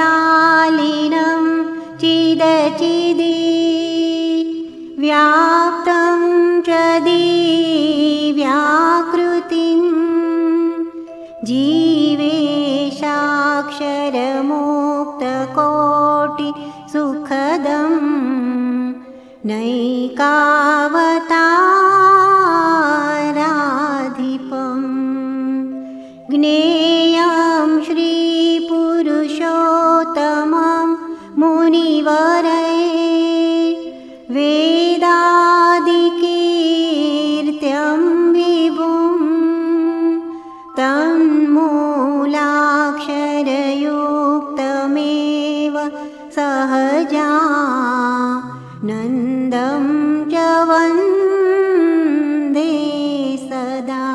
श्रीमात्सद्गुणशालिनं चिदचिदि व्याप्तं च दिव्याकृतिं जीवेशाक्षरमुक्तकोटिसुखदं नैकावताराधिपम् ज्ञेयं श्रीपुरुषोत्तमं मुनिवरैः वेदादिकीर्त्यं विभुं तन्मूलाक्षरयुक्तमेव सहजानन्दं च वन्दे सदा।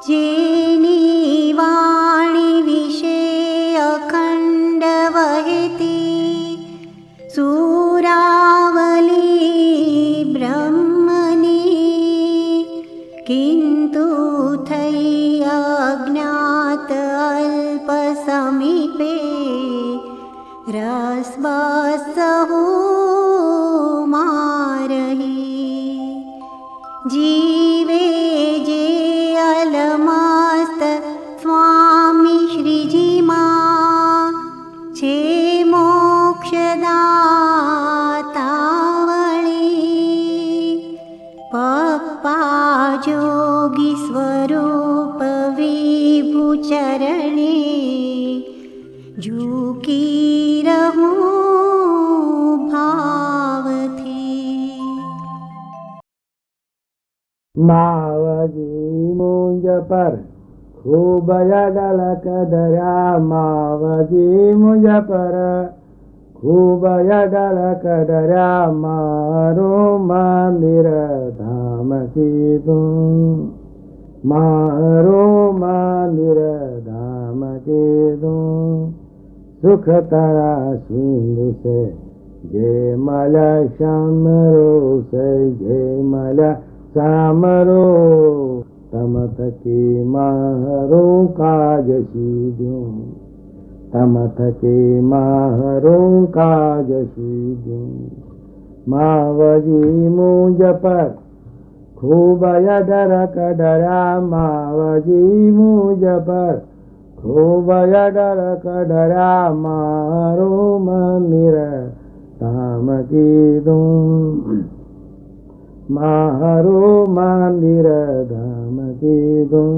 जेनी वाणी विषे अखंड वहती सुरावली ब्रह्मनी किंतु थई अज्ञात अल्प समीपे रसबसहु मारही जीवे जे अलमस्त स्वामी श्रीजी मां छे मोक्षदातावळी पप्पा जोगी स्वरूप विभु चरणे झूकी रहूं भावथी। मावजी मुंज पर खूब यडलक दर्या मावजी मुंज पर खूब यडलक दर्या मारो मंदिर धाम कीधूं मारो मंदिर धाम कीधूं सुख तरा सिंधु से जय मल शामरो से जय मल सामरो तम थके मारो काज सीधूं तम थके मारो काज सीधूं मावजी मुंज पर खूब यडरक डरा मावजी मुंज पर खूब यडरक डरा मारो मंदिर धाम कीधूं मारो मंदिर धाम कीधूं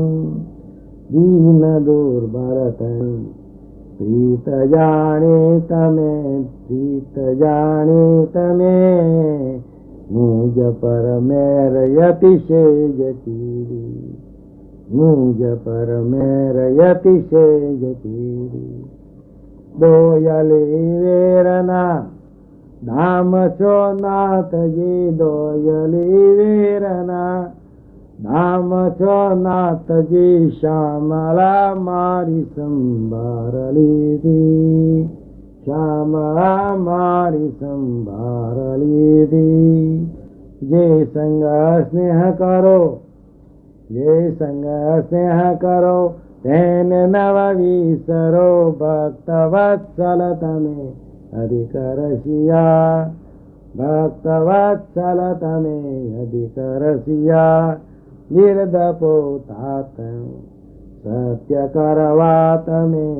दीन दुर्बल तनी प्रीत जाने तमे मुझ पर मेर यतिशेज कीरी मुझ पर मेर यतिशेज कीरी दोयले वेरना धाम छो नाथ जी दोयली वीरना धाम छो नाथ जी श्यामला मारी संभार लीधी श्यामला मारी संभार लीधी जे संग स्नेह करो जे संग स्नेह करो तेन नव विसरो भक्त वत्सल तमे अधिक रसिया भक्त वत्सल तमे अधिक रसिया निर्दपो तात सत्य करवात में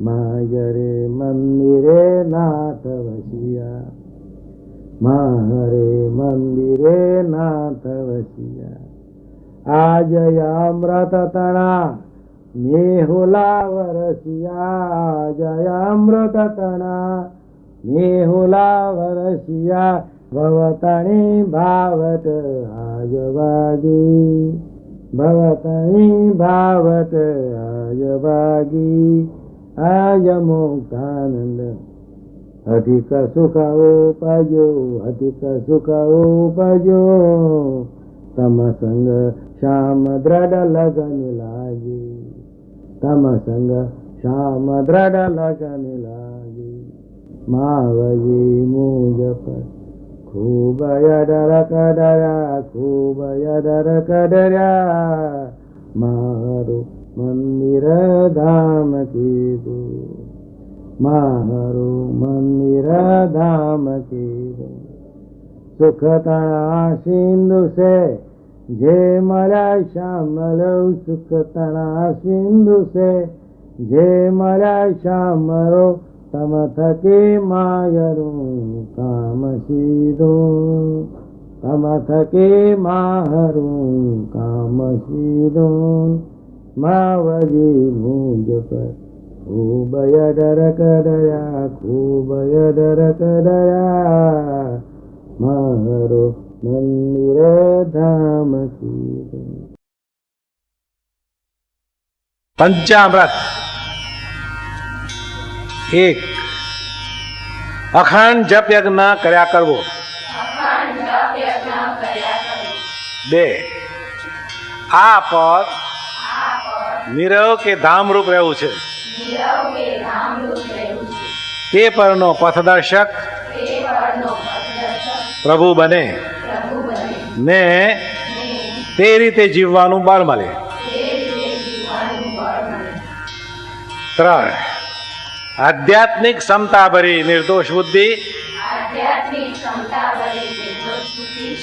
मायरे मंदिरे नाथ वसिया माहरे मंदिरे नाथ वसिया आज अमृत तना नेहुला वरसिया जय अमृत तना नेहुला वरसिया भवतणी भावत आज वागी भवतणी भावत आज वागी आज मुक्तानंद અધિક સુખ ઉપજો, અધિક સુખ ઉપજો, તમ સંગ શ્યામ દ્રઢ લગન લાગી, તમ સંગ શ્યામ દ્રઢ લગન લાગી, માવજી મુજ પર ખૂબ યડર કડર્યા, ખૂબ યડર કડર્યા, મારું મંદિર ધામ કીધું, મારું મંદિર ધામ કીધું. સુખ તણા સિંધુ છે જે મળ્યા શ્યામલો, સુખ તણા સિંધુ છે જે મળ્યા શ્યામરો, તમ થકી માયરું કામ સીધું, તમ થકી મારું કામ સીધું, માવજી મુજ પર ખૂબ યડર કડર્યા, ખૂબ યડર કડર્યા, મારો મંદિર ધામ કીધું. પંચામૃત એક, અખંડ જપ યજ્ઞ કર્યા કરવો. 2, આ પદ નીરવ કે ધામરૂપ રહેવું છે, તે પરનો પથદર્શક પ્રભુ બને ને તે રીતે જીવવાનું બળ મળે. 3, આધ્યાત્મિક ક્ષમતા ભરી નિર્દોષ બુદ્ધિ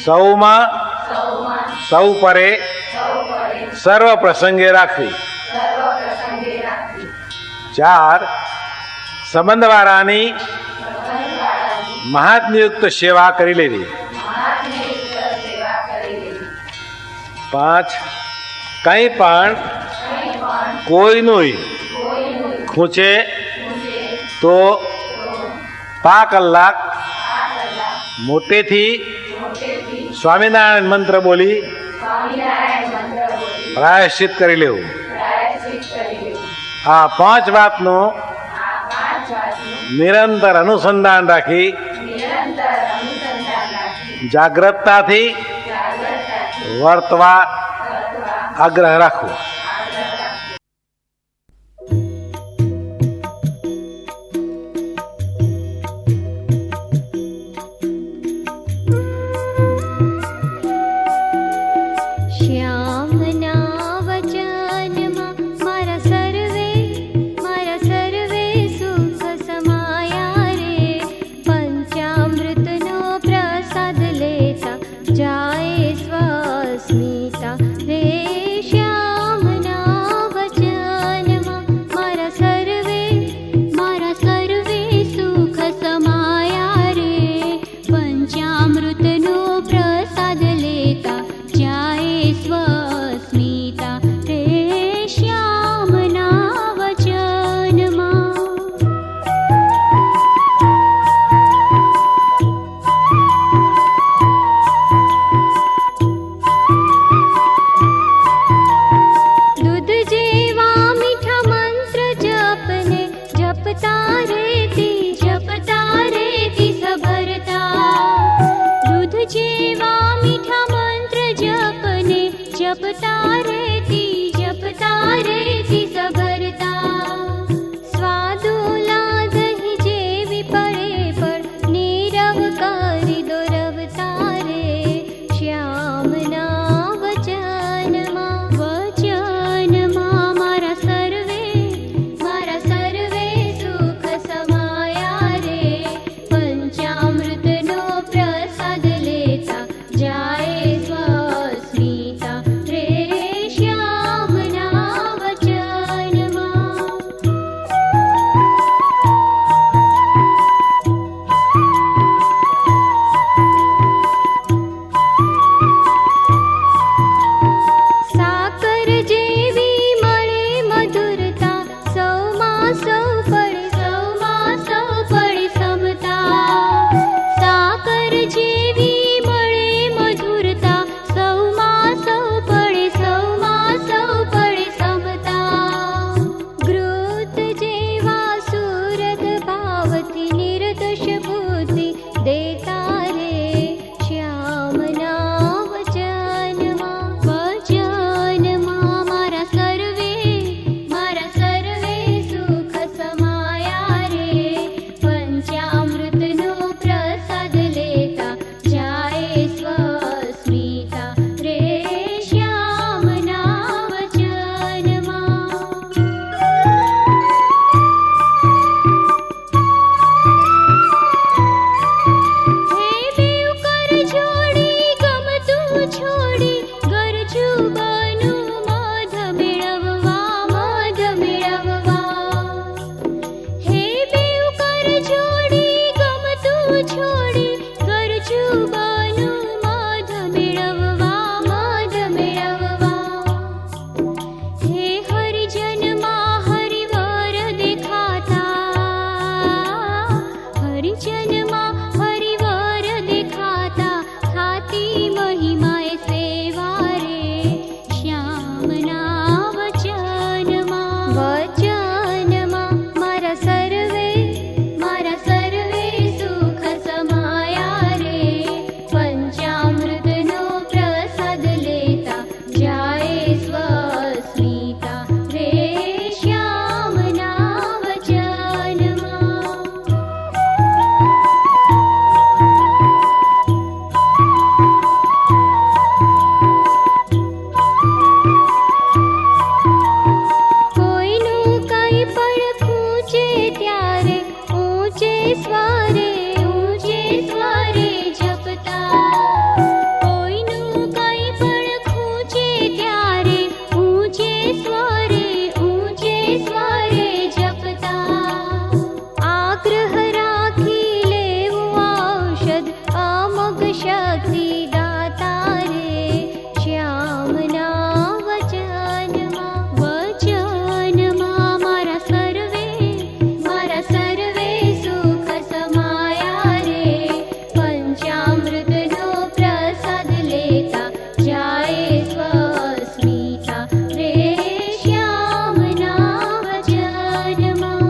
સૌમાં સૌ પરે સર્વ પ્રસંગે રાખવી. 4, સંબંધવાળાની મહાત્મયુક્ત સેવા કરી લેવી. 5, કંઈ પણ કોઈનું ખૂંચે તો 5 કલાક મોટેથી સ્વામિનારાયણ મંત્ર બોલી પ્રાયશ્ચિત કરી લેવું. આ 5 વાતનું નિરંતર અનુસંધાન રાખી જાગ્રતતાથી વર્તવા આગ્રહ રાખવો. જાય સ્વસ્મિતા રે શ્યામ સ્વરે જપતા, કોઈનું કંઈ પણ ખૂંચે ત્યારે ઊંચે સ્વરે જપતા. આગ્રહ રાખી લેવું ઔષધ અમોઘ શક્તિ દાતા રે. શ્યામના વચનમાં મારા સર્વે સુખ સમાયા રે. પંચામૃતનો પ્રસાદ લેતા જાય સ્વસ્મિતા રે. શ્યામના વચનમાં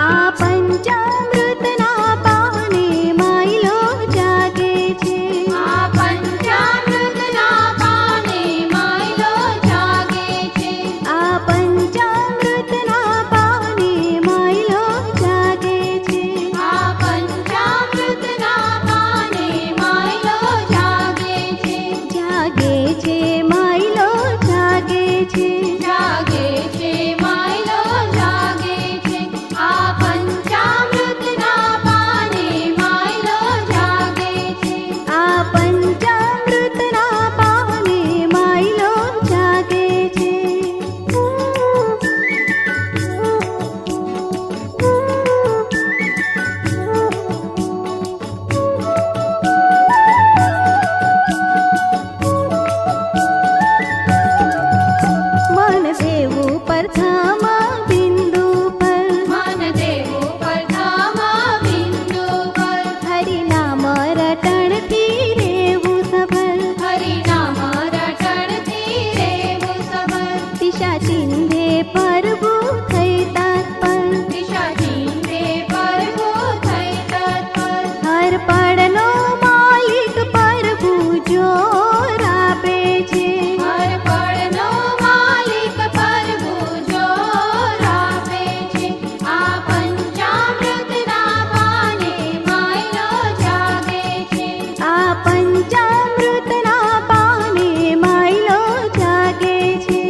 આ પંચામૃતના પાને માયલો જાગે છે. આ પંચામૃતના પાને માયલો જાગે છે. આ પંચામૃતના પાને માયલો જાગે છે. આ પંચામૃતના પાને માયલો જાગે છે. જાગે છે માયલો જાગે છે. જાગે છે માયલો જાગે છે. આ પંચામૃતના પાને માયલો જાગે છે. આ પંચામૃતના પાને માયલો જાગે છે. મન દેવું પ્રથમ બિંદુ પર, મન દેવું પ્રથમ બિંદુ પર. હરિનામ રટણથી રેવું સફળ. હરિનામ રટણથી રેવું સબળ. દિશા ચિંધે પરભુ થઈ તત્પર. દિશા ચિંતે પરભુ થઈ તત્પર. હર પડનો માલિક પ્રભુ જોર આપે છે. હર પળનો માલિક પ્રભુ જોર આપે છે. આ પંચામૃતના પાને માયલો જાગે છે. આ પંચામૃતના પાને માયલો જાગે છે.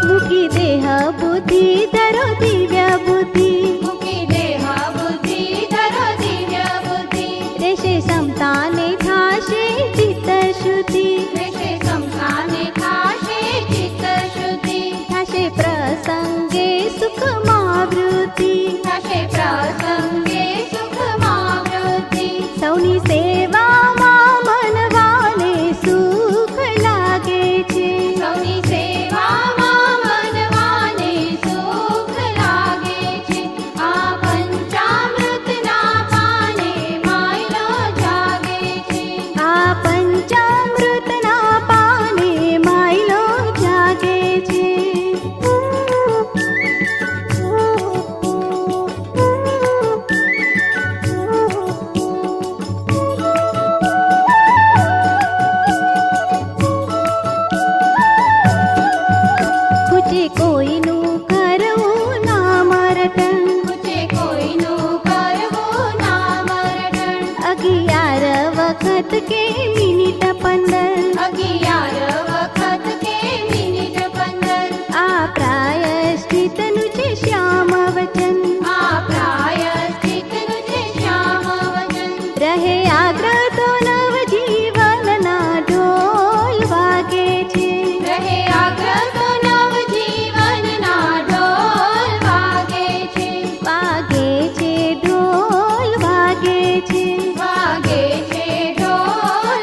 મૂકી દેહ બુદ્ધિ ધરો દિવ્ય બુદ્ધિ. મૂકી દેહ બુદ્ધિ ધરો દિવ્ય બુદ્ધિ. રહેશે સમતાને થાશે ચિત્ત શુદ્ધિ. રહેશે સમતાને થાશે ચિત્ત શુદ્ધિ. થશે પ્રસંગે સુખમાં વૃદ્ધિ. થશે પ્રસંગે સુખમાં વૃદ્ધિ. સૌની સેવામાં મનવાને સુખ લાગે છે. સૌની સેવામાં મનવાને સુખ લાગે છે. આ પંચામૃતના પાને માયલો જાગે છે. આ પંચામૃતના પાને માયલો જાગે છે. ખૂચે કોઈનું કરવું નામ રટણ. પૂછે કોઈનું કરવું નામ રટણ. 11 વખત કે મિનિટ 15. 11 વખત કે મિનિટ 15. આ પ્રાયશ્ચિતનું છે શ્યામ વચન. આ પ્રાયશ્ચિતનું છે શ્યામ વચન. રહે આગ્રહ તો નવ જીવનના ઢોલ વાગે છે. રહે આગ્રહ તો નવ જીવનના ઢોલ વાગે છે. વાગે છે ઢોલ વાગે છે. વાગે છે ઢોલ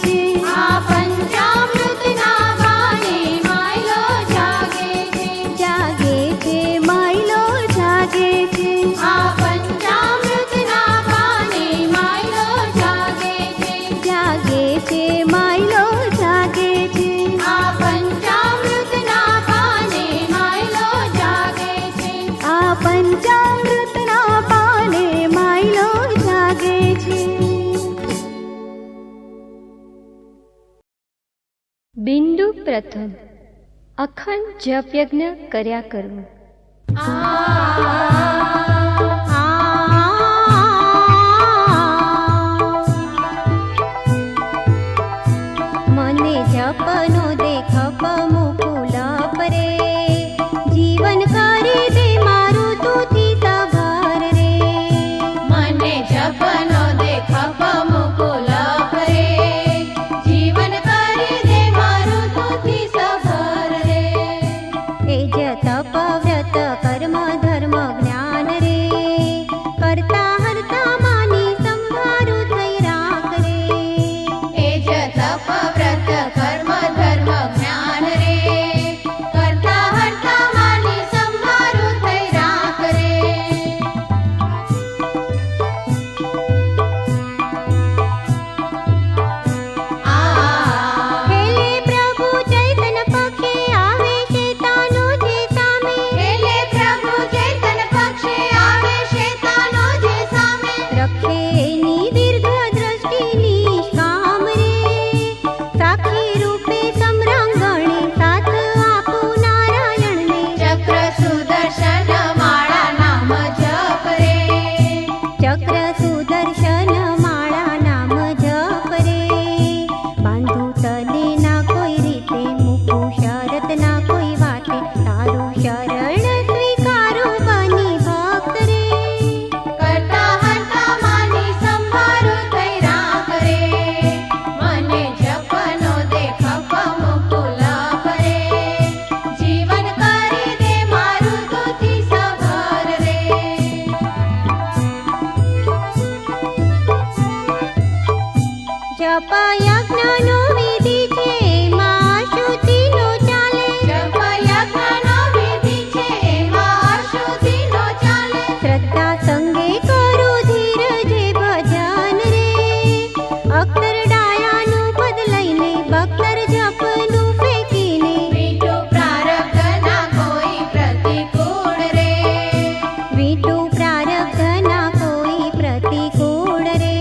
છે. આ પંચામૃતના પાને માયલો જાગે છે. જાગે છે માયલો જાગે છે. આ પંચામૃતના પાને માયલો જાગે છે. જાગે છે માયલો જાગે છે. આ પંચામૃતના પાને માયલો જાગે છે. આ પંચામૃતના પાને માયલો જાગે છે. બિંદુ પ્રથમ અખંડ જપ યજ્ઞ કર્યા કરવું. મને જપનો દેખપ મુકુલ પરે, જીવન કરી દે મારું તુથી સભર રે. મને જપનો દેખપ મુકુલ પરે, જીવન કરી દે મારું તુથી સભર રે. એ જ તપ વ્રત કર્મ ધર્મ જ્ઞાન રે, કરતા હરતા માની સંભારું થઈ રાખ રે. એ જ તપ વ્રત કર્મ ધર્મ જ્ઞાન રે, કરતા હરતા માની સંભારું થઈ રાખ રે. ખેલે પ્રભુ ચૈતન પક્ષે આવે શેતાનો જે સામે. ખેલે પ્રભુ ચેતન પક્ષે આવે શેતાનો જે સામે. રક્ષે એની દીર્ઘ દ્રષ્ટિ નિષ્કામ રે, સાક્ષી રૂપે સમરંગણે સાથ આપું નારાયણને. ચક્ર સુદર્શન માળા નામ જપ રે. ચક્ર સુદર્શન માળા નામ જપ રે, બાંધું તને ના કોઈ રીતે, મૂકું શરત ના કોઈ વાતે, તારું શરણ સ્વીકારું બની ભક્ત રે. કરતા હરતા માની સંભારું થઈ રાખ રે. મને જપનો દેખપ મુકુલ પરે, જીવન કરી દે મારું તુથી સભર રે. જપ યજ્ઞનો વિધિ છે એમાં અશુદ્ધિનો ચાલે. જપ યજ્ઞનો વિધિ છે એમાં અશુદ્ધિનો ચાલે. શ્રદ્ધા સંગે કરું ધીરજે ભજન રે, અક્ષર ડાયાનું પદ લઈને બખ્તર જપનું ફેંકીને. મીઠું પ્રારબ્ધના કોઈ પ્રતિકૂળ રે. વીટું પ્રારબ્ધના કોઈ પ્રતિકૂળ રે,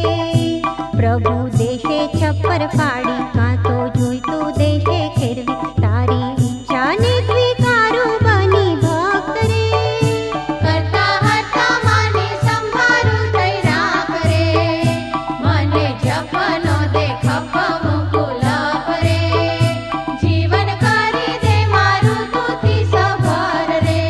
પ્રભુ દેશે છપ્પર ફાડી, કાં તો જોઈતું દેશે ખેરવી, તારી ઈચ્છાને સ્વીકારું બની ભક્ત રે. કરતા હરતા માની સંભારું થઈ રાખ રે. મને જપનો દેખપ મુકુલ પરે, જીવન કરી દે મારું તુથી સભર રે.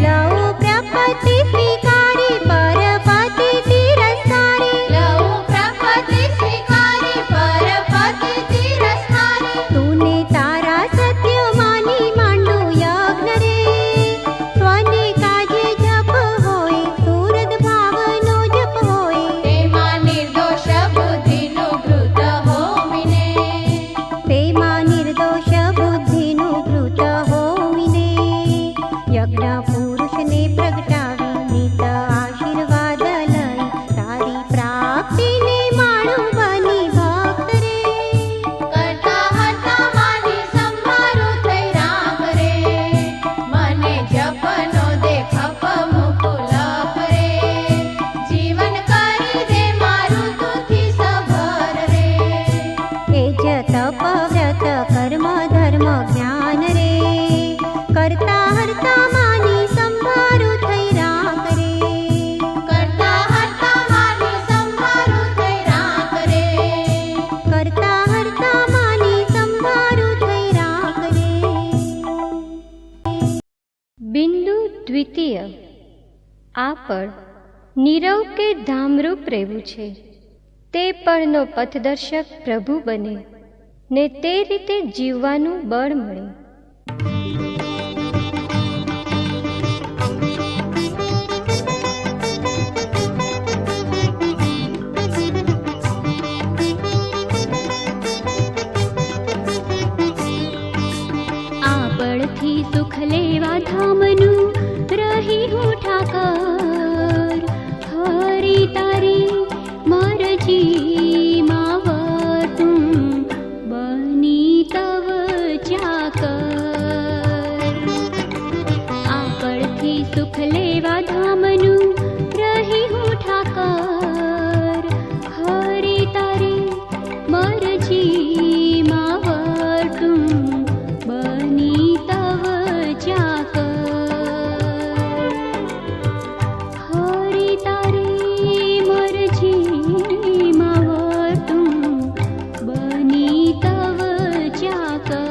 લઉં પ્રપત્તિ સ્વીકારી પરપતિ તિરસ્કારી. લઉં પ્રપત્તિ સ્વીકારી પરપતિ તિરસ્કારી. તુને તારા સત્ય માની માંડું યજ્ઞ રે, સ્વને કાજે જપ હોય, સુરદ ભાવનો જપ હોય. તેમાં નિર્દોષ બુદ્ધિનું ઘૃત હોમીને. તેમાં નિર્દોષ બુદ્ધિનું ઘૃત હોમીને, યજ્ઞ પુરુષને પ્રગટાવી નિત આશીર્વાદ લઈ, તારી પ્રાપ્તિને માણું બની ભક્ત રે. કરતા હરતા માની સંભારું થઈ રાખ રે. મને જપનો દેખપ મુકુલ પરે, જીવન કરી દે મારું તુથી સભર રે. એ જ તપ વ્રત કર્મ ધર્મ જ્ઞાન રે, કરતા હરતા માની સંભારું થઈ રાખ રે. કરતા હરતા માની સંભારું થઈ રાખ રે. કરતા હરતા માની સંભારું થઈ રાખ રે. બિંદુ દ્વિતીય આ પળ નીરવ કે ધામરૂપ રહેવું છે, તે પળનો પથદર્શક પ્રભુ બને ને તે રીતે જીવવાનું બળ મળે. ઠાકર હરી તારી મરજી માવતું બની તવ ચાકર આકળથી સુખ લેવા ધામનું રહી હું ઠાકર હરી તારી મરજી માવતું બની તવ ચાકર હરી તારી મરજી માવતું બની તવ ચાકર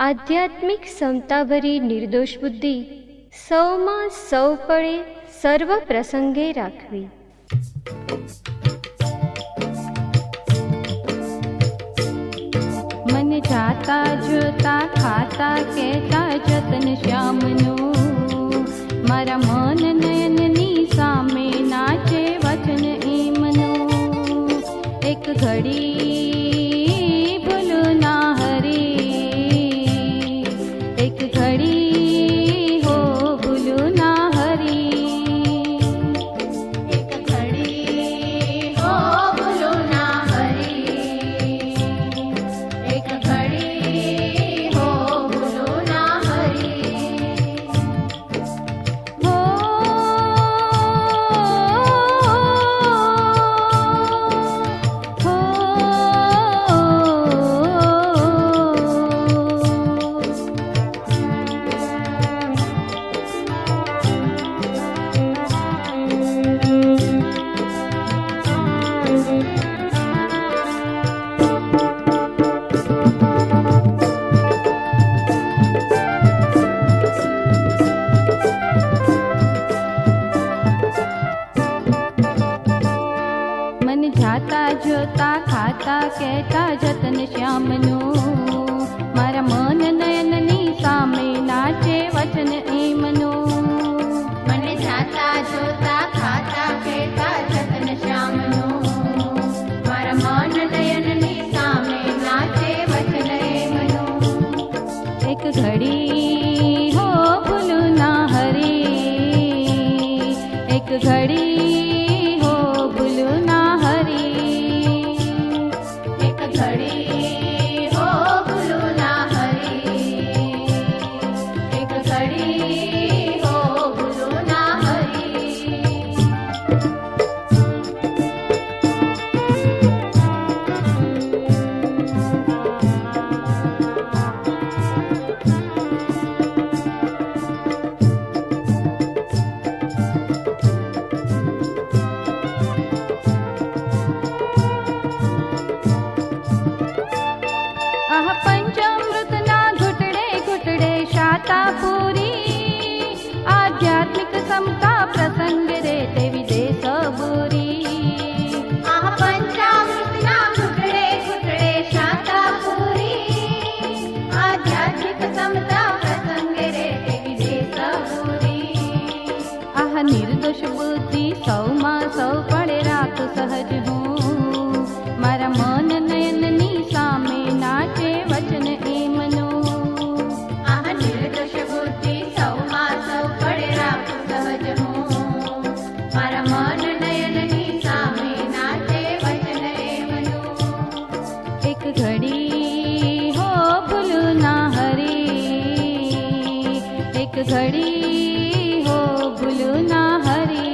આધ્યાત્મિક સમતાભરી નિર્દોષ બુદ્ધિ સૌમાં સૌ પળે સર્વ પ્રસંગે રાખવી. મન જાતા જોતા ખાતા કહેતા જતન શ્યામનું, મારા મન નયનની સામે નાચે વચન એમનું. એક ઘડી ભૂલું ના હરી, એક ઘડી હો ભૂલું ના હરી. એક ઘડી હો ભૂલું ના હરી, એક ઘડી હો ભૂલું ના હરી. હો મન જાતા જોતા ખાતા કહેતા જતન શ્યામનું, મારા મન નયનની સામે નાચે વચન એમનું. મને જાતા જોતા ખાતા કહેતા જતન શ્યામનું, મારા મન નયનની સામે નાચે વચન એમનું. એક ઘડી હો ભૂલું ના હરી, એક ઘડી હો ભૂલું ના હરી. એક ઘડી હો ભૂલું ના હરી, એક ઘડી હો ભૂલું ના હરી. આહ પંચામૃતના ઘૂંટડે ઘૂંટડે શાતા પૂરી, આધ્યાત્મિક સમતા પ્રસંગ રે તેવી દેશ બુરી. આહ પંચામૃતના ઘૂંટડે ઘૂંટડે શાતા પૂરી, આધ્યાત્મિક સમતા પ્રસંગે રે તેવી દેશ પૂરી. આહ નિર્દોષ બુદ્ધિ સૌમાં સૌ પડે રાખ સહજ હું, મારા મન નયનની સામે નાચે વચન એમનું. આહ નિર્દોષ બુદ્ધિ સૌમાં સૌ પડે રાખું સહજ હું, મારા મન નયનની સામે નાચે વચન એમનું. એક ઘડી હો ભૂલું ના હરી, એક ઘડી હો ભૂલું ના હરી.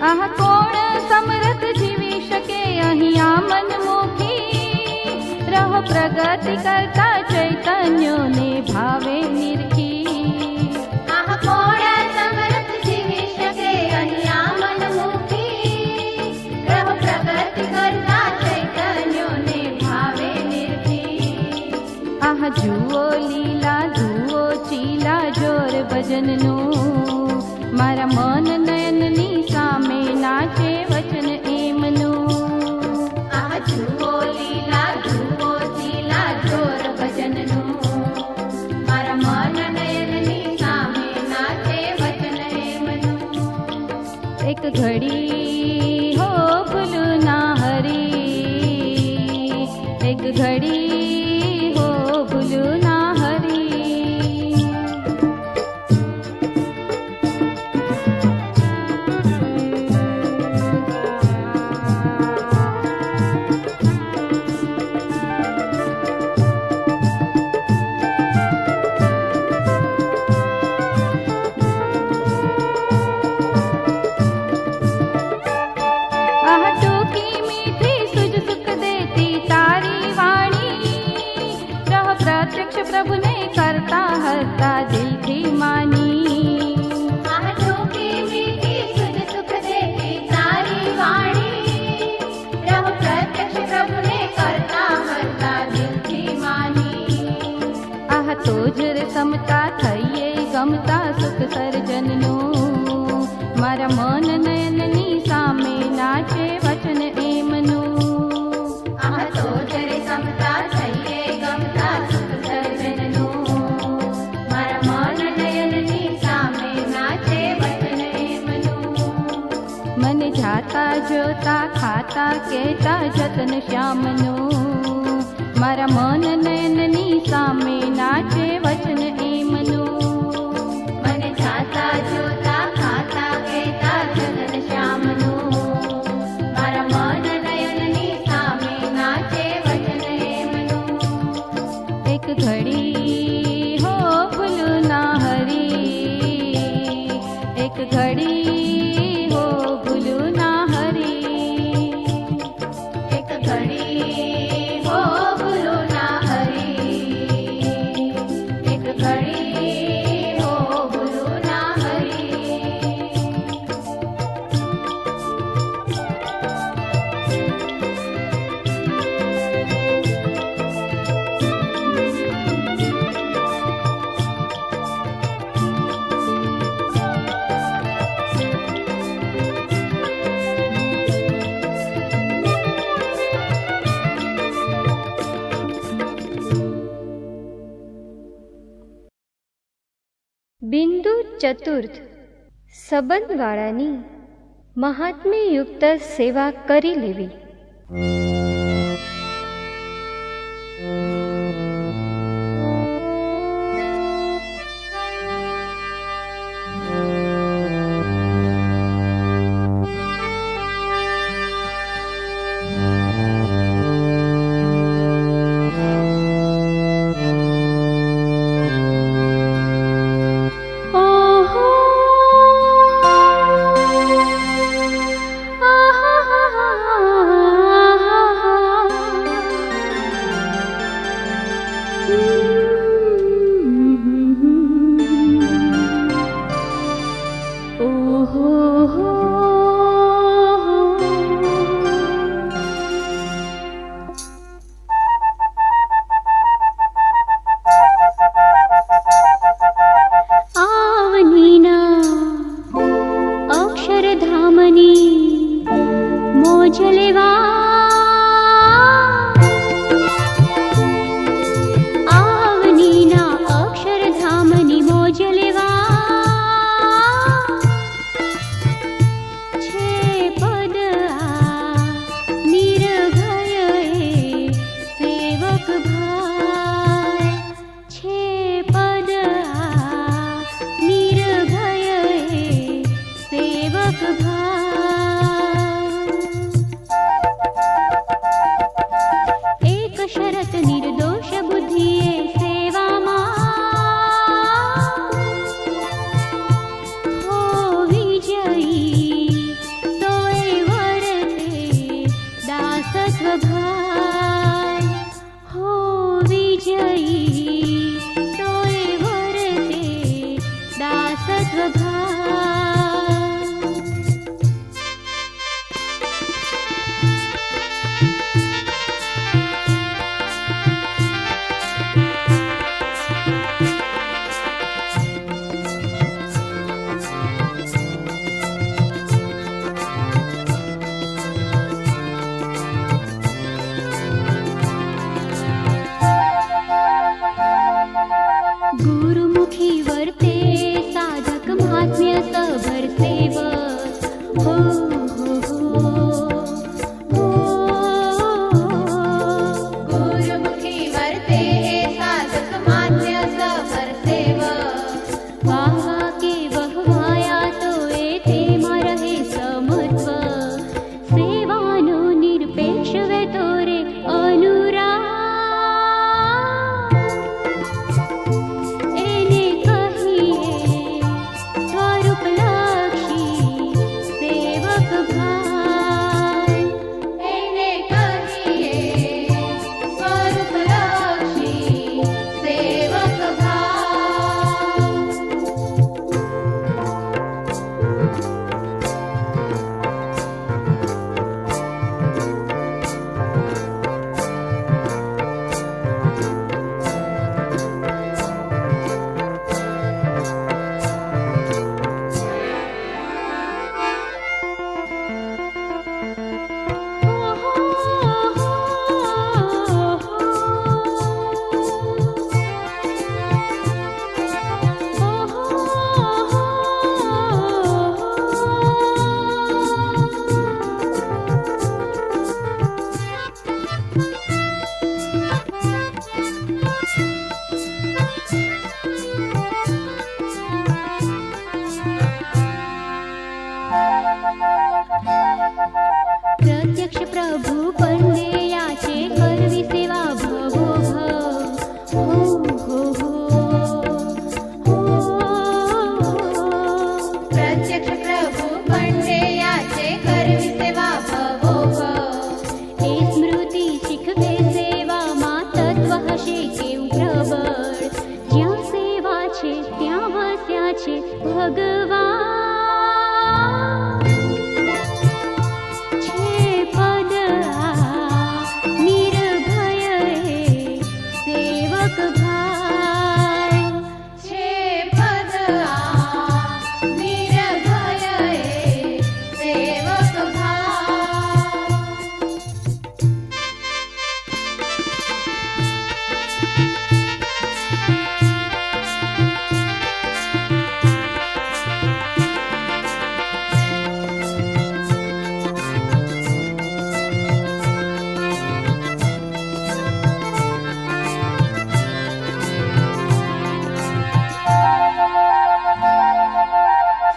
આહ કોણ સમરથ જીવી શકે અહીંયા મનમુખી, રહો પ્રગતિ કરતા ચૈતન્યોને ભાવે નિરખી. આહ કોણ સમરથ જીવી શકે અહીંયા મનમુખી, રહો પ્રગતિ કરતા ચૈતન્યોને ભાવે નિરખી. આહ જુઓ લીલા જુઓ ચીલા જોર ભજનનું, મારા મન નયનની સામે નાચે વચન એમનું. આહ જુઓ લીલા જુઓ ચીલા જોર ભજનનું, મારા મન નયનની સામે નાચે વચન એમનું. એક ઘડી હો ભૂલું ના હરી, એક ઘડી હો ભૂલું ના હરી. સર્જનનું મારા મન નયનની સામે નાચે વચન એમનું આહ તો જરે સમતા થઈએ ગમતા સુખ સર્જનનું મારા મન નયનની સામે નાચે વચન એમનું મને જાતા જોતા ખાતા કહેતા જતન શ્યામનું મારા મન નયનની સામે નાચે વચન એમનું મને જાતા જોતા ખાતા કહેતા જતન શ્યામનું મારા મન નયનની સામે નાચે વચન એમનું એક ઘડી હો ભૂલું ના હરી એક ઘડી હો ભૂલું ના હરી એક ઘડી હો ભૂલો ના હરી એક ઘડી હો ભૂલો ના હરી બિંદુ ચતુર્થ સંબંધવાળાની મહાત્મ્યયુક્ત સેવા કરી લેવી. ઓહો આહા ભગવાન છે પદ આ નિર્ભય સેવક ભાઈ છે પદ આ નિર્ભય સેવક ભાવ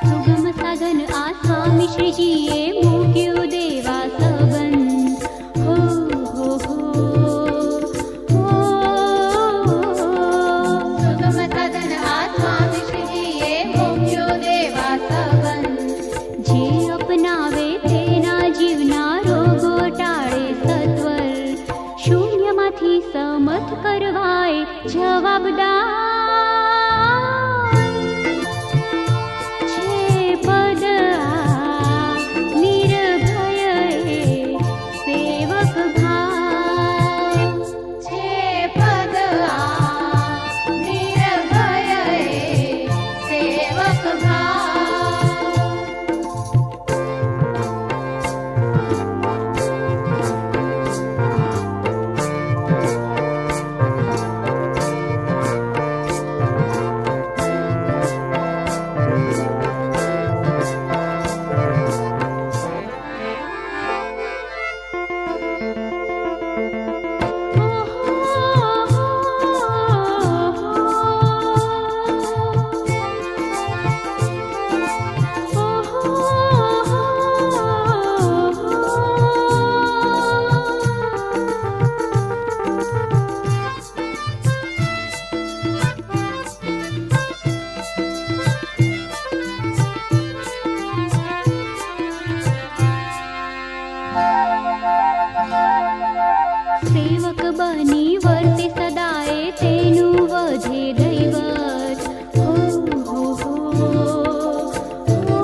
સુગમ સાધન આ સ્વામી શ્રીજીએ મૂક્યું દેવા સંબંધ હો હો હો સુગમ સાધન આ સ્વામી શ્રીજીએ મૂક્યો દેવા સંબંધ જે અપનાવે તેના જીવના રોગો ટાળે સત્વર શૂન્યમાંથી સમર્થ કરવાય જવાબદાર છે પદ આ નિર્ભય સેવક ભાવ છે પદ આ નિર્ભય સેવક ભાવ સેવક બની વર્તે સદાય તેનું વધે દૈવત હો હો હો હો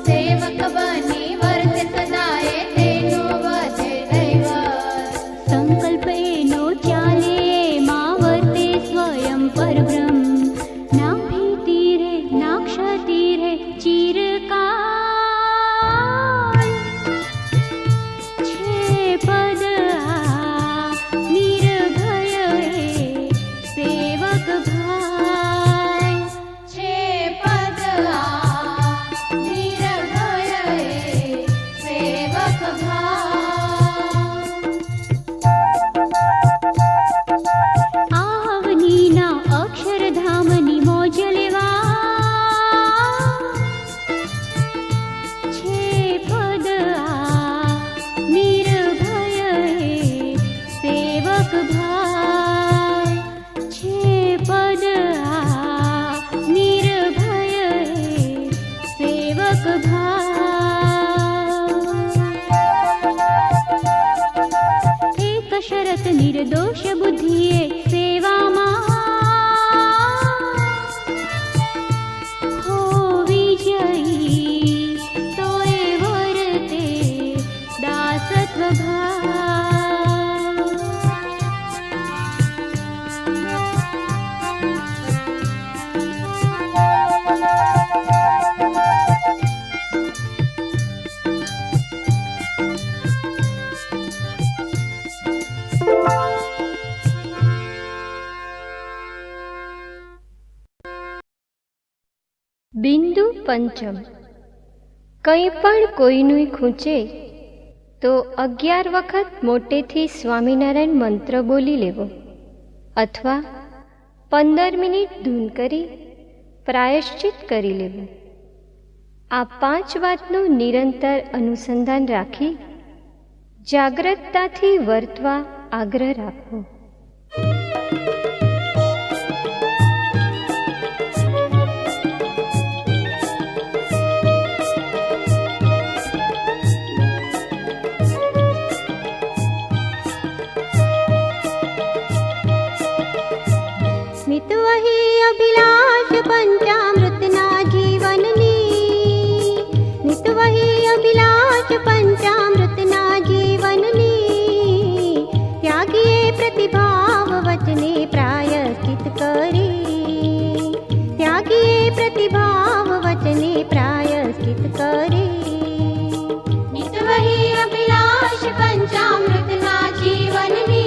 સેવક બની વર્તે સદાય તેનું વધે દૈવત સંકલ્પ એનો ચાલે એમાં વર્તે સ્વયં પરબ્રહ્મ ના ભીતિ રે ના ક્ષતિ રે ચિરકાલ છે પદ આ નિર્ભય સેવક ભાઈ છે પદ આ નિર્ભય સેવક ભાવ આવનીના અક્ષરધામની મોજ લેવા છે પદ આ નિર્ભય સેવક ભાવ છે પદ આ નિર્ભય સેવક ભાવ એક શરત નિર્દોષ બુદ્ધિએ સેવામાં હોવી જઈ તો એ વર્તે દાસત્વ ભાવ બિંદુ પંચમ. કંઈ પણ કોઈનું ખૂંચે તો 11 વખત મોટેથી સ્વામિનારાયણ મંત્ર બોલી લેવો અથવા 15 મિનિટ ધૂન કરી પ્રાયશ્ચિત કરી લેવું. આ 5 વાતનું નિરંતર અનુસંધાન રાખી જાગ્રતતાથી વર્તવા આગ્રહ રાખવો. स्मित वही अभिलाष पंचा प्रतिभाव वचने प्रायश्चित करे नित वही अभिलाष पंचामृतना जीवननी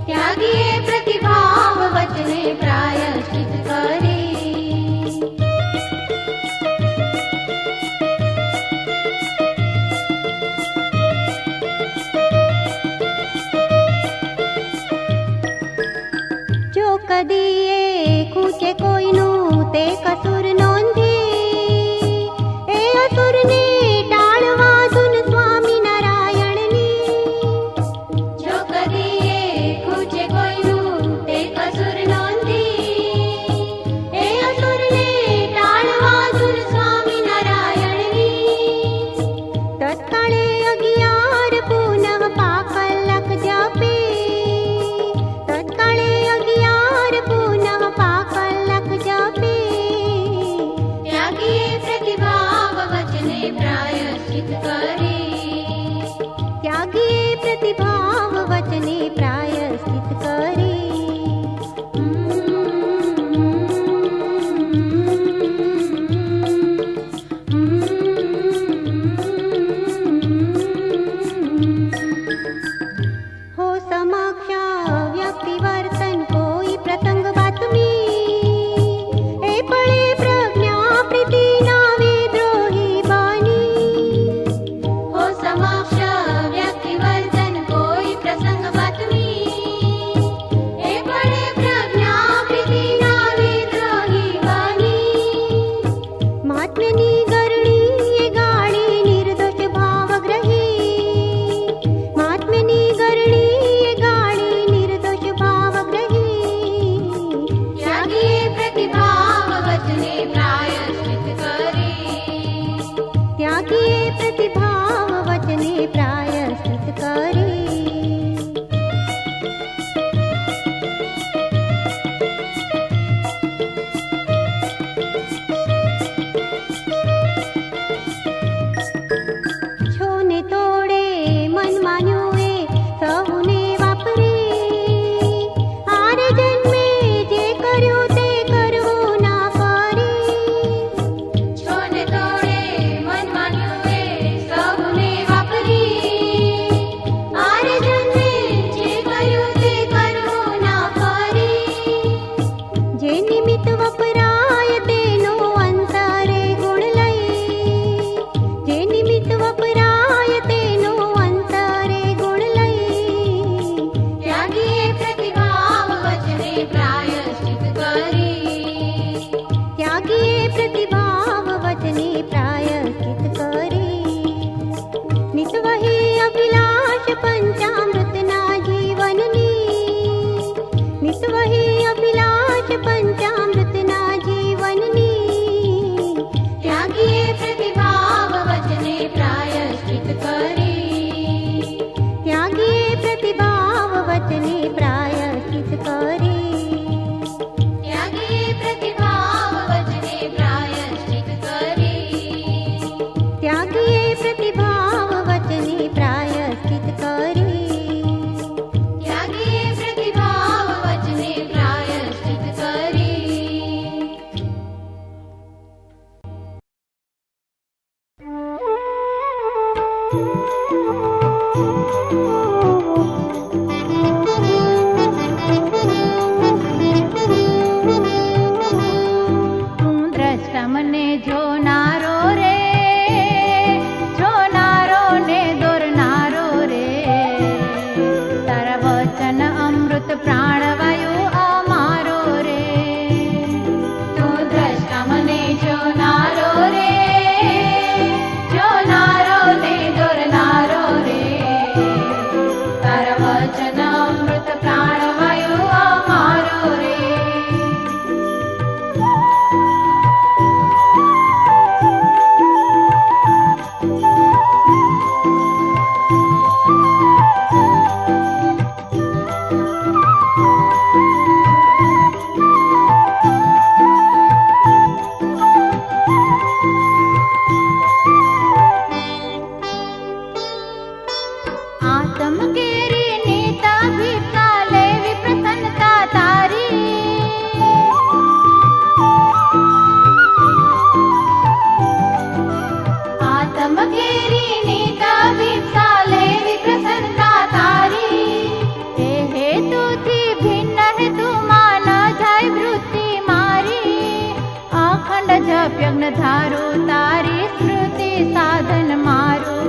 त्यागी प्रतिभाव वचने प्रायश्चित करे જો કદીએ ખૂચે કોઈનું તે કસૂર નોંધે એ અસુરને ટાળવા ધૂન સ્વામિનારાયણની જો કદીએ ખૂચે કોઈનું તે કસૂર નોંધી એ અસુરને ટાળવા ધૂન સ્વામિનારાયણની તત્કાળે 11 પુનઃ પાકલક જપે તત્કાળે 11 પુનઃ પાકલક જપે ત્યાગીએ પ્રતિભાવ વચને પ્રાયશ્ચિત કરે ત્યાગીએ પ્રતિભાવ વચને પ્રાયશ્ચિત કરે हो समक्ष व्यक्ति वर्तन कोई प्रसंग बातमी ए पड़े प्रज्ञा प्रीति ना विद्रोही बनी હો સમક્ષ વ્યક્તિ વર્તન કોઈ પ્રસંગ બાતમી એ પડે પ્રજ્ઞા પ્રીતિના વિદ્રોહી બની મહાત્મ્યની ગરણી એ ગાળી નિર્દોષ ભાવગ્રહી મહાત્મ્યની ગરણી એ ગાળી નિર્દોષ ભાવગ્રહી ત્યાગીએ પ્રતિભાવ વચને પ્રાયશ્ચિત કરે ત્યાગીએ પ્રતિભાવ વચને પ્રાયશ્ચિત કરે છોને તોડે મન માન્યું એ સહુને વાપરે આરે જન્મે જે કર્યું તે કરવું ના કરે છોને તોડે મન માન્યું એ સહુને વાપરી આરે જન્મે જે કર્યું તે કરવું ના કરી જે નિમિત્ત વપરાય તેનો અંતરે ગુણ લઈ જે નિમિત્ત વપરાય તેનો અંતરે ગુણ લઈ ત્યાગીએ પ્રતિભાવ વચને પ્રાયશ્ચિત કરી ત્યાગીએ પ્રતિભાવ વચને પ્રાયશ્ચિત કરી નિત વહી અભિલાષ પંચામૃતના જીવનની નિત વહી અભિલાષ પંચામૃતના જીવનની ત્યાગીએ પ્રતિભાવ વચને પ્રાયશ્ચિત કરી ત્યાગીએ પ્રતિભાવ વચને પ્રાયશ્ચિત કરી ત્યાગીએ પ્રતિભાવ વચને પ્રાયશ્ચિત કરી ત્યાગીએ પ્રતિભાવ વચને પ્રાયશ્ચિત કરી ત્યાગીએ પ્રતિભાવ વચને પ્રાયશ્ચિત કરી તું દ્રષ્ટા મને જોનારો રે જોનારો ને દોરનારો રે તારા વચન અમૃત પ્રાણવાયુ અમારો રે તું દ્રષ્ટા મને જોનારો રે જોનારો ને દોરનારો રે તારા વચન અમૃત પ્રાણવાયુ અમારો રે અખંડ જપ યજ્ઞ ધારું, તારી સ્મૃતિ સાધન મારું.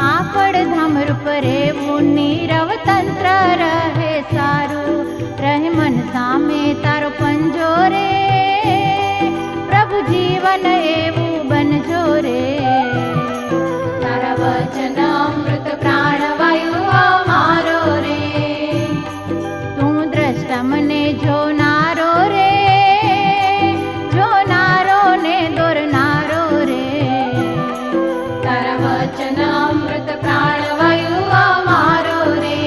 આપડ ધામ રૂપ રેવું, નીરવ તંત્ર રહે સારું. રહે મન સામે તારો પંજો રે, પ્રભુ જીવન એવું બનજો રે. તારા વચન અમૃત પ્રાણવાયુ અમારો રે, તું દ્રષ્ટા મને જોનારો રે, જોનારો ને દોરનારો રે. તારા વચન અમૃત પ્રાણવાયુ અમારો રે.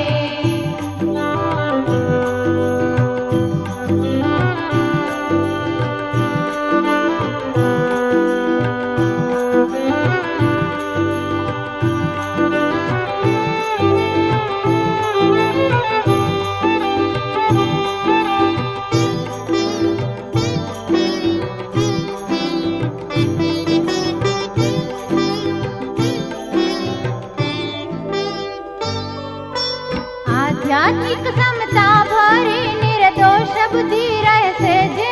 આધ્યાત્મિક સમતા ભરી નિર્દોષ બુદ્ધિ રહેશે જે.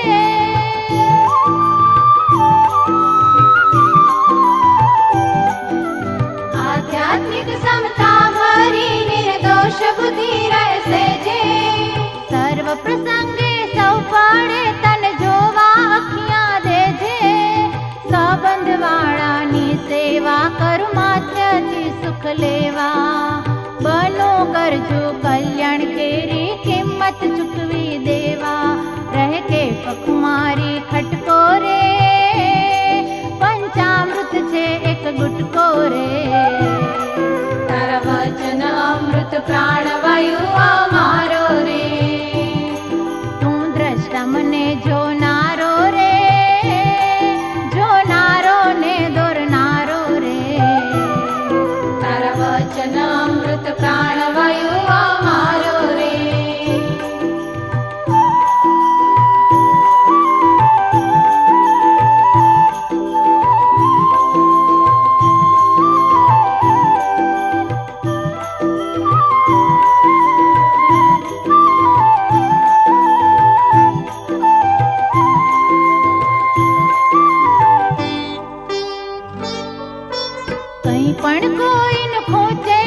આધ્યાત્મિક સમતા ભરી નિર્દોષ બુદ્ધિ રહેશે જે. સર્વ પ્રસંગે સૌ પડે તન જોવા અખિયા દેજે. સંબંધ વાળાની સેવા કરું માત્રથી સુખ લેવા. બનો કરજો કલ્યાણ કેરી કિંમત ચૂકવી દેવા. રહે કે પખમારી ખટકો રે, પંચામૃત છે એક ગુટકો રે. તારા વચન અમૃત પ્રાણવાયુ અમારો રે, તું દ્રષ્ટા મને જોનારો રે, જોનારો ને દોરનારો રે. તારા વચન અમૃત પ્રાણવાયુ અમારો રે. કંઈ પણ કોઈ ન ખોજે,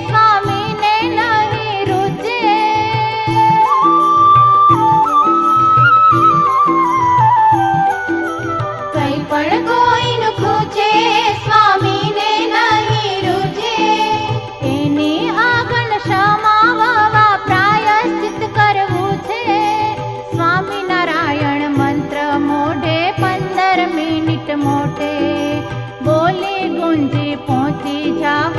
સ્વામીને નહીં રૂચે. કંઈ પણ કોઈ ન ખોજે, સ્વામીને નહીં રૂચે. એની આગળ સમાવવા પ્રાયશ્ચિત કરવું છે. સ્વામિનારાયણ મંત્ર મોઢે 15 મિનિટ મોટે બોલી ગુંજી પહોંચી જાવ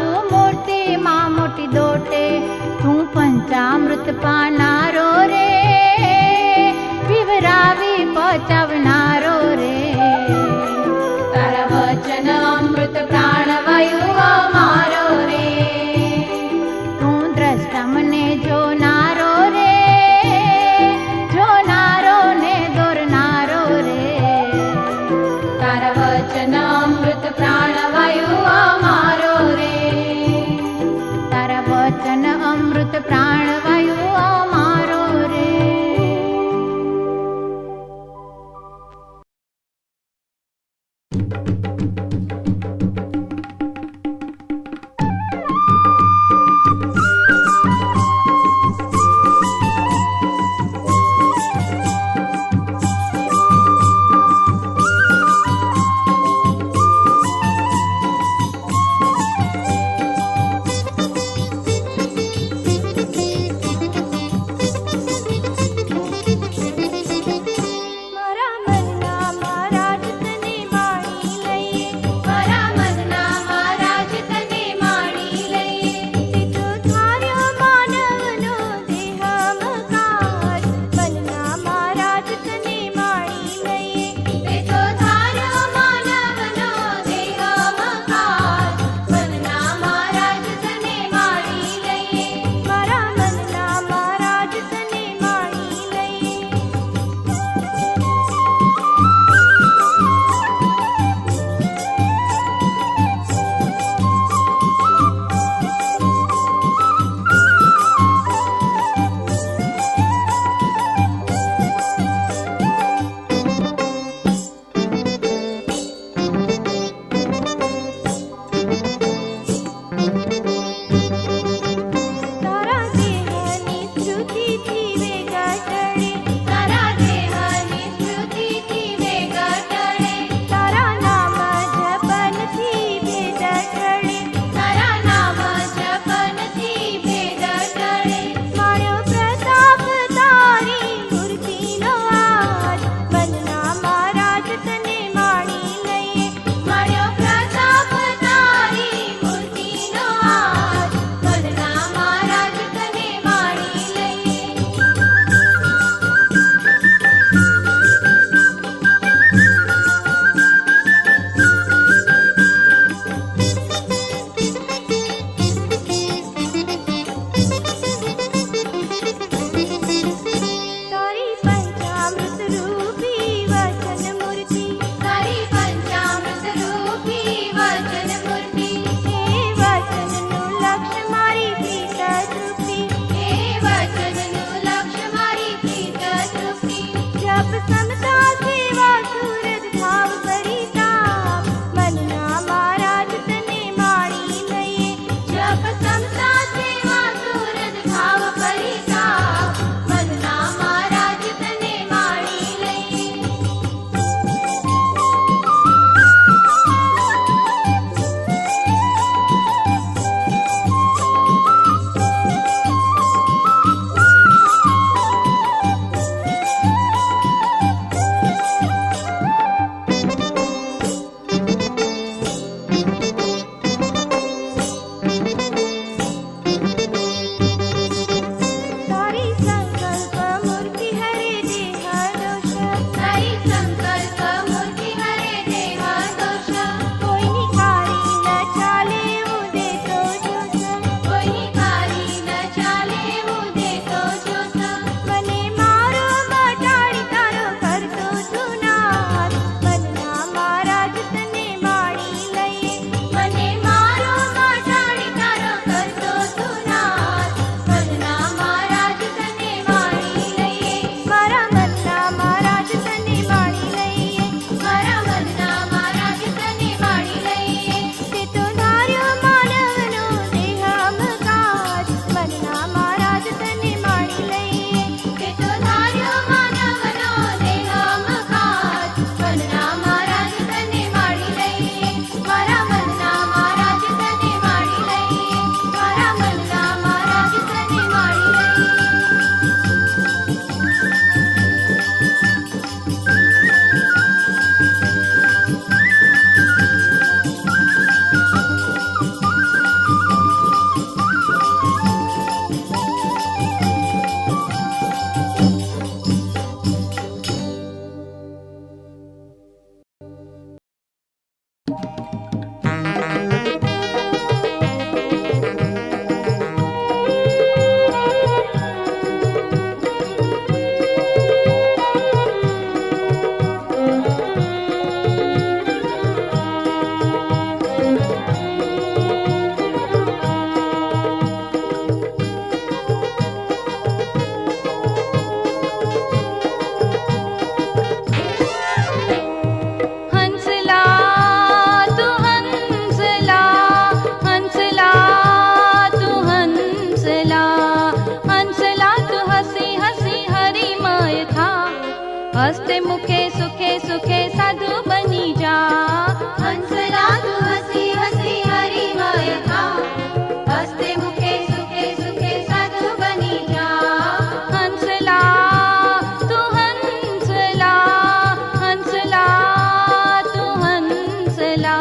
सुखे साधु बनी जा। हंसला तू हसी हसी हरिमय था, हंसते मुखे सुखे सुखे साधु बनी जा। हंसला तू हंसला, हंसला तू हंसला।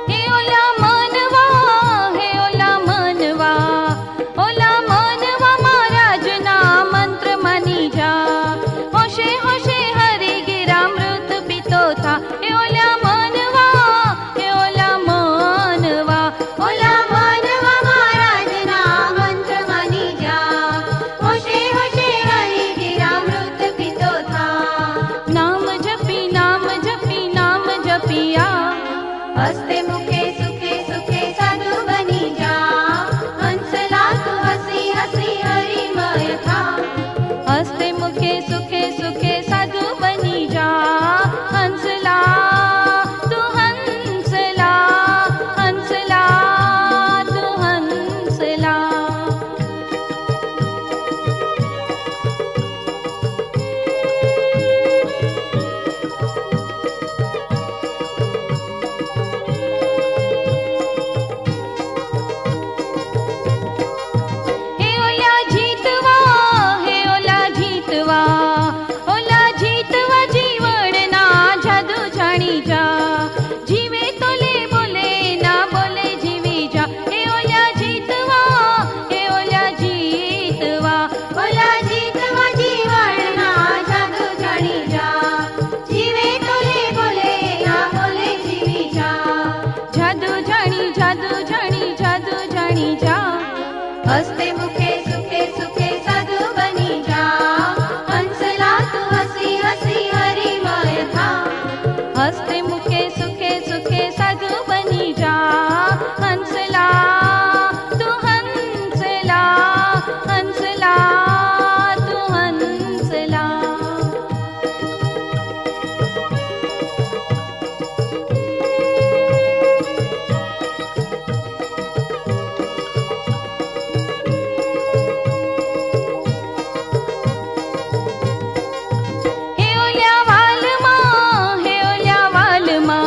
हे ओला मनवा, हे ओला मनवा, ओला मनवा महाराजना मंत्र मानी जा। होशे होशे हरि गिरामृत पितो था। हे ओला मनवा, हे ओला मनवा, ओला मानवा महाराजना मंत्र मानी जा। होशे होशे हरि गिरामृत पितो था। नाम जपी नाम जपी नाम जपिया। हंसते मुखे सुखे सुखे साधु बनी जा। हंसला तू हसी हसी हरिमय था, हंसते मुखे सुखे सुखे साधु बनी जा। हंसला तू हंसला, हंसला तू हंसला। हे ओला जीतवा, हे ओला जीतवा, ओला जीतवा जीवनना जादू जाणी जा। जीवे तोले बोले ना बोले जीवी जा। हे ओला जीतवा, हे ओला जीतवा, ओला जीतवा जीवनना जादू जाणी जा। जीवे तोले बोले ना बोले जीवी जा। जादू जाणी जादू जाणी जादू जाणी जा। हंसते मुखे सुखे सुखे साधु बनी जा। हंसला तू हसी हसी हरिमय था, हंसते मुखे सुखे सुखे साधु बनी जा। हंसला तू हंसला, हंसला तू हंसला। हे ओल्या वालमा, हे ओल्या वालमा,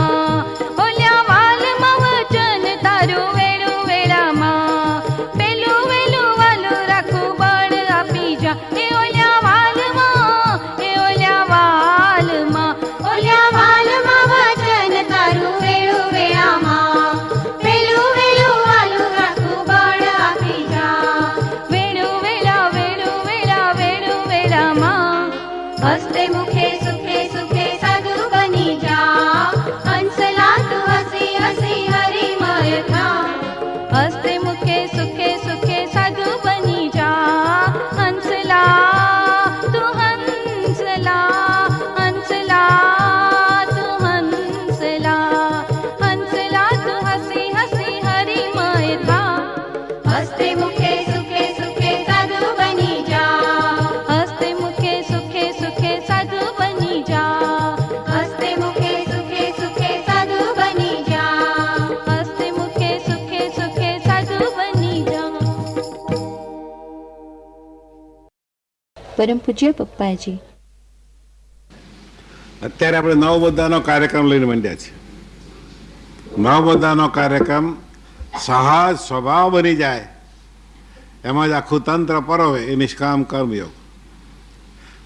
ओल्या वालमा वचन तारू वेळू वेळामा। પેલું વેલું વાલું રાખું બળ આપી जा। हे ओल्या वालमा, हे ओल्या वालमा, ओल्या वालमा वचन तारू वेळू वेळामा। પેલું વેલું વાલું રાખું બળ આપી जा। વેળુ વેળા વેળુ વેળા વેળુ વેળામાં। हंसते मुखे सुखे सुखे साधु बनी जा। हंसला तू हसी हसी हरिमय था, हंसते मुखे सुखे सुखे साधु बनी जा। हंसला तू हंसला, हंसला तू हंसला, हंसला तू हसी हसी हरिमय था। हंसते मुखे सुखे सुखे साधु बनी जा। हंसते मुखे सुखे सुखे साधु बनी जा। हंसते मुखे सुखे सुखे साधु बनी जा। हंसते मुखे सुखे सुखे साधु बनी जा। પરમ પૂજ્ય પપ્પાજી અત્યારે આપણે નવબોધાનો કાર્યક્રમ લઈને માંડ્યા છે. નવબોધાનો કાર્યક્રમ સહજ સ્વભાવ બની જાય એમાં જ આખું તંત્ર પરોવે એ નિષ્કામ કર્મયોગ.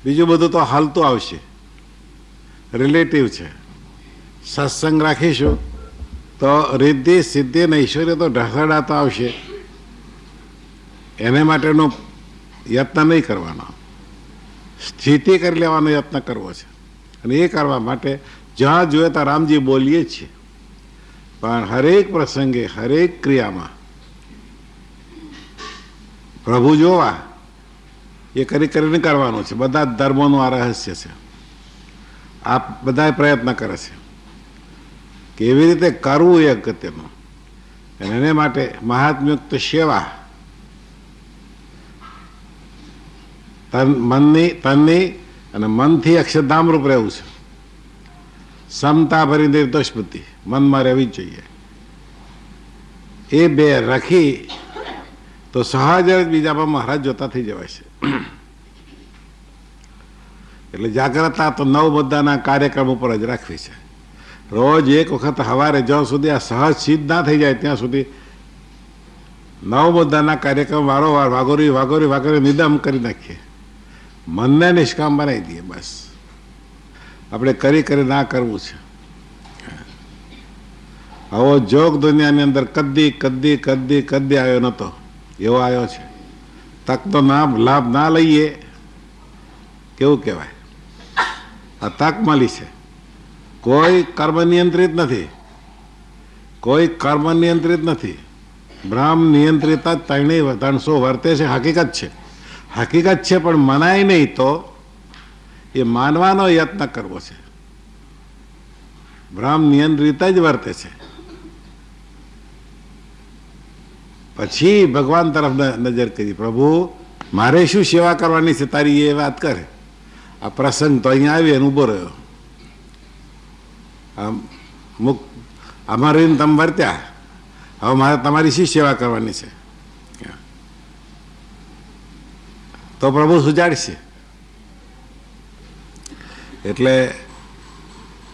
બીજું બધું તો હાલતું આવશે, રિલેટિવ છે. સત્સંગ રાખીશું તો રિદ્ધિ સિદ્ધિ અને ઐશ્વર્ય તો ઢસડાતો આવશે. એને માટેનો યત્ન નહીં કરવાનો, સ્થિતિ કરી લેવાનો યત્ન કરવો છે. અને એ કરવા માટે જ્યાં જોઈએ ત્યાં રામજી બોલીએ જ છીએ, પણ હરેક પ્રસંગે હરેક ક્રિયામાં પ્રભુ જોવા એ કરી કરીને કરવાનું છે. બધા જ ધર્મોનું આ રહસ્ય છે. આ બધા પ્રયત્ન કરે છે કે એવી રીતે કરવું એ અગત્યનું. અને એને માટે મહાત્મયુક્ત સેવા તનની અને મનથી અક્ષરધામરૂપ રહેવું છે. સમતા ભરી નિર્દોષ બુદ્ધિ મનમાં રહેવી જ જોઈએ. એ બે રાખી તો સહજ જ બીજામાં મહારાજ જોતા થઈ જવાય છે. એટલે જાગ્રતતા તો 9 મુદ્દાના કાર્યક્રમ ઉપર જ રાખવી છે. રોજ એક વખત સવારે જ્યાં સુધી આ સહજ સિદ્ધ ના થઈ જાય ત્યાં સુધી 9 મુદ્દાના કાર્યક્રમ વારંવાર વાગોરી વાગોરી વાગોરી નિદમ કરી નાખીએ, મનને નિષ્કામ બનાવી દઈએ. બસ આપણે કરી કરી ના કરવું છે. આવો જોગ દુનિયાની અંદર કદી કદી કદી કદી આવ્યો નહોતો, એવો આવ્યો છે. તકનો લાભ ના લઈએ કેવું કહેવાય? આ તક મળી છે. કોઈ કર્મ નિયંત્રિત નથી, કોઈ કર્મ નિયંત્રિત નથી. બ્રહ્મ નિયંત્રિત જ 300 વર્તે છે. હકીકત છે, હકીકત છે, પણ મનાય નહીં તો એ માનવાનો યત્ન કરવો છે. બ્રહ્મ નિયંત્રિત જ વર્તે છે. પછી ભગવાન તરફ નજર કરી, પ્રભુ મારે શું સેવા કરવાની છે તારી, એ વાત કરે. આ પ્રસંગ તો અહીંયા આવી અને ઊભો રહ્યો. અમારે તમે વર્ત્યા, હવે મારે તમારી શી સેવા કરવાની છે? તો પ્રભુ સુજાડશે. એટલે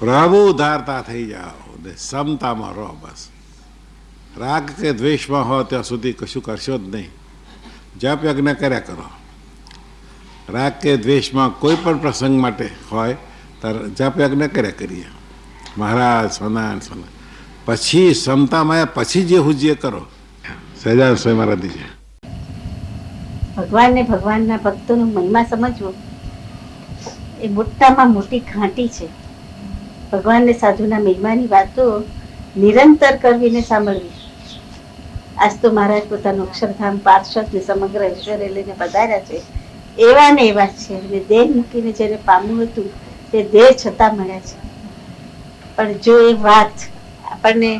પ્રભુ ધારતા થઈ જાઓ ને સમતામાં રહો. બસ રાગ કે દ્વેષમાં હો ત્યાં સુધી કશું કરશો જ નહીં. જપ યજ્ઞ કર્યા કરો. રાગ કે દ્વેષમાં કોઈ પણ પ્રસંગ માટે હોય ત્યારે જપ યજ્ઞ કર્યા કરીએ. મહારાજ સોના સોના પછી સમતામાં પછી જે હું જે કરો. સહેજાન સ્વયં મહારાજ છે. ભગવાનને ભગવાનના ભક્તોનો મહિમા સમજવો એ મોટામાં મોટી ઘાંટી છે. ભગવાનને સાધુના મહિમાની વાતો નિરંતર કરવીને સાંભળવી. આજ તો મહારાજ પોતાનું અક્ષરધામ પાર્ષદ ને સમગ્ર ઐશ્વર્ય લઈને પધાર્યા છે. એવા ને એવા છે, અને દેહ મૂકીને જેને પામવું હતું તે દેહ છતાં મળ્યા છે. પણ જો એ વાત આપણને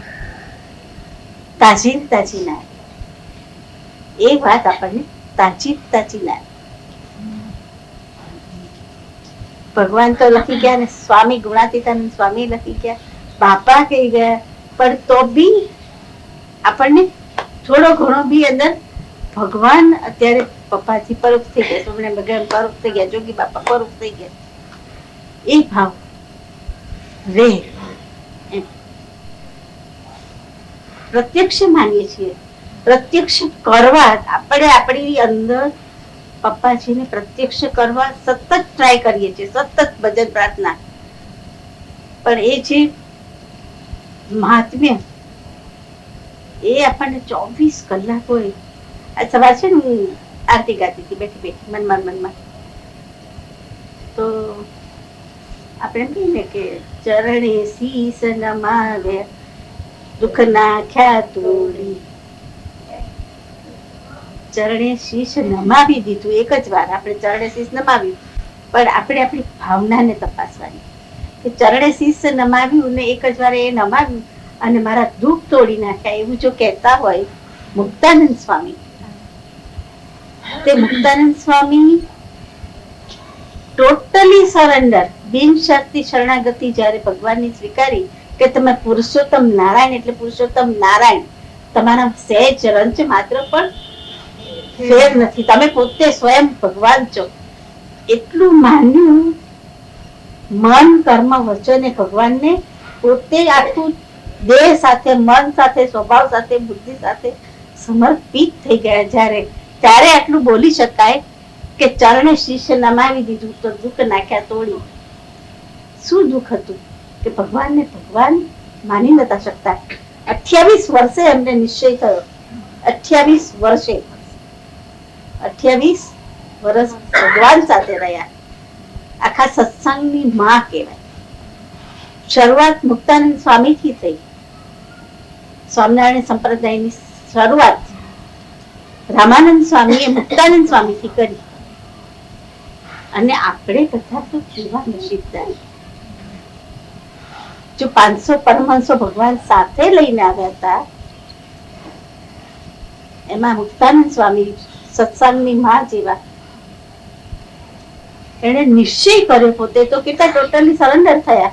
તાજી તાજી ના, એ વાત આપણને તાજી તાજી ના. ભગવાન તો લખી ગયા ને સ્વામી ગુણાતીતાનંદ સ્વામી લખી ગયા, બાપા કહી ગયા, પણ તો બી આપણને થોડો ઘણો બી અંદર ભગવાન અત્યારે પપ્પાથી પરોક્ષ થઈ ગયા, સ્વામી ભગવાન પરોક્ષ થઈ ગયા, જોગી બાપા પરોક્ષ થઈ ગયા, એ ભાવ રે. પ્રત્યક્ષ માનીએ છીએ, પ્રત્યક્ષ કરવા આપણે આપણી અંદર પપ્પાજીને પ્રત્યક્ષ કરવા સતત ટ્રાય કરીએ છીએ, સતત ભજન પ્રાર્થના. પણ એ જે મહાત્મ્ય એ આપણને 24 કલાક હોય. આ સવાર છે ને હું આરતી ગાતી હતી બેઠી બેઠી મનમાં, તો આપણે કહીએ ને કે ચરણે શીશ નમાવે દુઃખ નાખ્યા તોડી. ચરણે શીશ નમાવી દીધું એક જ વાર, આપણે ચરણે શીશ નમાવ્યું, પણ આપણે આપણી ભાવનાને તપાસવાની કે ચરણે શીશ નમાવ્યું ને એક જ વાર એ નમાવ્યું અને મારા દુઃખ તોડી નાખ્યા, એવું જો કહેતા હોય મુક્તાનંદ સ્વામી. તે મુક્તાનંદ સ્વામી ટોટલી સરેન્ડર, બિનશરતી શરણાગતિ જ્યારે ભગવાનની સ્વીકારી કે તમે પુરુષોત્તમ નારાયણ એટલે પુરુષોત્તમ નારાયણ, તમારા સહેજ રંચ માત્ર પણ ફેર નથી, તમે પોતે સ્વયં ભગવાન છો, એટલું માન્યું. મન કર્મ વચને ભગવાનને પોતે આખું દેહ સાથે, મન સાથે, સ્વભાવ સાથે, બુદ્ધિ સાથે સમર્પિત થઈ ગયા જ્યારે, ત્યારે આટલું બોલી શકાય કે ચરણે શીશ નમાવી દીધું તો દુઃખ નાખ્યા તોડી. શું દુઃખ હતું કે ભગવાનને ભગવાન માની નતા શકતા. 28 વર્ષે એમને નિશ્ચય થયો, 28 વર્ષે 28 વર્ષ ભગવાન સાથે રહ્યા. આખા સત્સંગની માં કહેવાય. શરૂઆત મુક્તાનંદ સ્વામી થી થઈ. સ્વામિનારાયણ સંપ્રદાયની શરૂઆત રામાનંદ સ્વામીએ મુક્તાનંદ સ્વામી થી કરી. અને આપણે બધા તો કેવા નસીબદાર. જો 500 પરમહંસો ભગવાન સાથે લઈને આવ્યા હતા, એમાં મુક્તાનંદ સ્વામી સત્સંગની માં જેવા, એને નિશ્ચય કર્યો પોતે તો કેટલા ટોટલી સરેન્ડર થયા.